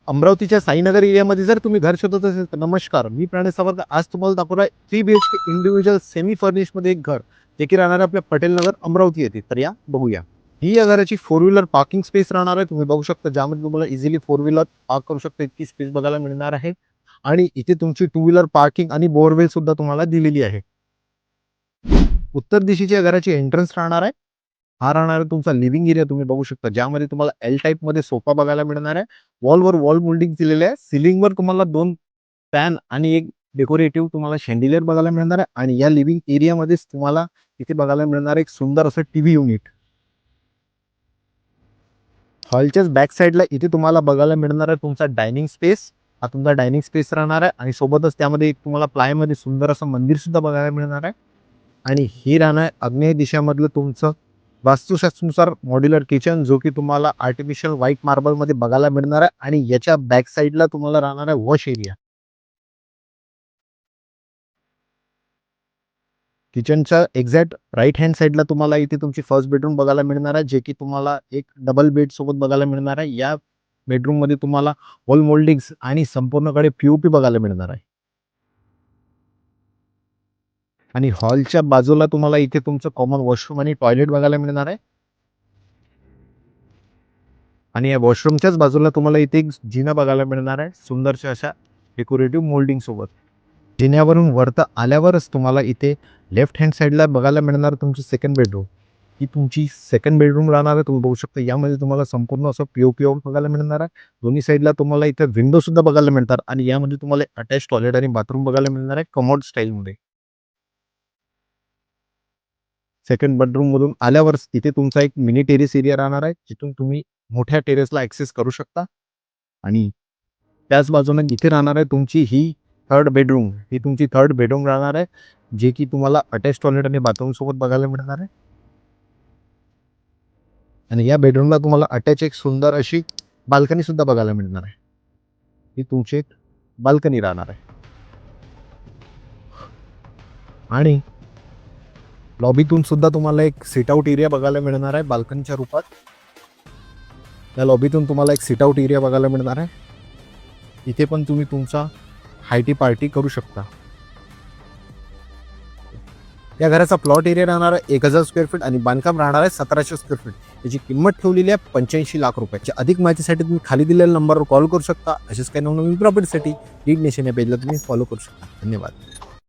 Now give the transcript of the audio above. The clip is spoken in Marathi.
अमरावतीच्या साईनगर एरियामध्ये जर तुम्ही घर शोधत असेल तर नमस्कार, मी प्राणेश सावरकर. आज तुम्हाला दाखवणार आहे 3 BHK इंडिव्हिज्युअल सेमी फर्निशमध्ये एक घर, जे की राहणार आहे आपल्या पटेलनगर अमरावती येथे. तर या बघूया. ही या घराची 4 व्हीलर पार्किंग स्पेस राहणार आहे. तुम्ही बघू शकता, ज्यामध्ये तुम्हाला इझिली 4 व्हीलर पार्क करू शकता इतकी स्पेस बघायला मिळणार आहे. आणि इथे तुमची 2 व्हीलर पार्किंग आणि बोरवेल सुद्धा तुम्हाला दिलेली आहे. उत्तर दिशेच्या घराची एंट्रन्स राहणार आहे. हा राहणार आहे तुमचा लिव्हिंग एरिया. तुम्ही बघू शकता, ज्यामध्ये तुम्हाला एल टाईप मध्ये सोफा बघायला मिळणार आहे. वॉलवर वॉल मोल्डिंग दिलेले आहे. सिलिंगवर तुम्हाला 2 फॅन आणि एक डेकोरेटिव्ह तुम्हाला शँडिलियर बघायला मिळणार आहे. आणि या लिव्हिंग एरियामध्येच तुम्हाला इथे बघायला मिळणार एक सुंदर असं टीव्ही युनिट. हॉलच्याच बॅक साईडला इथे तुम्हाला बघायला मिळणार आहे तुमचा डायनिंग स्पेस. हा तुमचा डायनिंग स्पेस राहणार आहे आणि सोबतच त्यामध्ये एक तुम्हाला प्लायमध्ये सुंदर असं मंदिर सुद्धा बघायला मिळणार आहे. आणि ही राहणार आहे आग्नेय दिशामधलं तुमचं वास्तुशास्त्रानुसार मॉड्युलर किचन, जो की तुम्हाला आर्टिफिशियल व्हाईट मार्बलमध्ये बघायला मिळणार आहे. आणि याच्या बॅक साईडला तुम्हाला राहणार आहे वॉश एरिया. किचनच्या एक्झॅक्ट राईट हँड साईडला तुम्हाला इथे तुमची फर्स्ट बेडरूम बघायला मिळणार आहे, जे की तुम्हाला एक डबल बेड सोबत बघायला मिळणार आहे. या बेडरूममध्ये तुम्हाला वॉल मोल्डिंग्स आणि संपूर्णकडे पीओपी बघायला मिळणार आहे. आणि हॉलच्या बाजूला तुम्हाला इथे तुमचं कॉमन वॉशरूम आणि टॉयलेट बघायला मिळणार आहे. आणि या वॉशरूमच्याच बाजूला तुम्हाला इथे एक जिना बघायला मिळणार आहे, सुंदरशा अशा डेकोरेटिव्ह मोल्डिंग सोबत. जिन्यावरून वरती आल्यावरच तुम्हाला इथे लेफ्ट हँड साईडला बघायला मिळणार तुमची सेकंड बेडरूम. ही तुमची सेकंड बेडरूम राहणार आहे. तुम्ही बघू शकता, यामध्ये तुम्हाला संपूर्ण असं पीओपी बघायला मिळणार आहे. दोन्ही साईडला तुम्हाला इथे विंडो सुद्धा बघायला मिळतात. आणि यामध्ये तुम्हाला अटॅच टॉयलेट आणि बाथरूम बघायला मिळणार आहे कमोड स्टाईलमध्ये. सेकंड बेडरूममधून आल्यावरच तिथे तुमचा एक मिनी टेरेस एरिया राहणार आहे, जिथून तुम्ही मोठ्या टेरेसला ॲक्सेस करू शकता. आणि त्याच बाजूने इथे राहणार आहे तुमची ही थर्ड बेडरूम. ही तुमची थर्ड बेडरूम राहणार आहे, जे की तुम्हाला अटॅच टॉयलेट आणि बाथरूम सोबत बघायला मिळणार आहे. आणि या बेडरूमला तुम्हाला अटॅच एक सुंदर अशी बाल्कनी सुद्धा बघायला मिळणार आहे. ही तुमची एक बाल्कनी राहणार आहे. आणि लॉबीतून सुद्धा तुम्हाला एक सिट आउट एरिया बघायला मिळणार आहे बाल्कनीच्या रूपात. त्या लॉबीतून तुम्हाला एक सिट आउट एरिया बघायला मिळणार आहे. इथे पण तुम्ही तुमचा हायटी पार्टी करू शकता. या घराचा प्लॉट एरिया राहणार आहे 1000 स्क्वेअर फीट आणि बांधकाम राहणार आहे 1700 स्क्वेअर फीट. याची किंमत ठेवलेली आहे 85 लाख रुपयाची. अधिक माहितीसाठी तुम्ही खाली दिलेल्या नंबरवर कॉल करू शकता. असेच काही नवनवीन प्रॉपर्टीसाठी लीड नेशन या पेजला तुम्ही फॉलो करू शकता. धन्यवाद.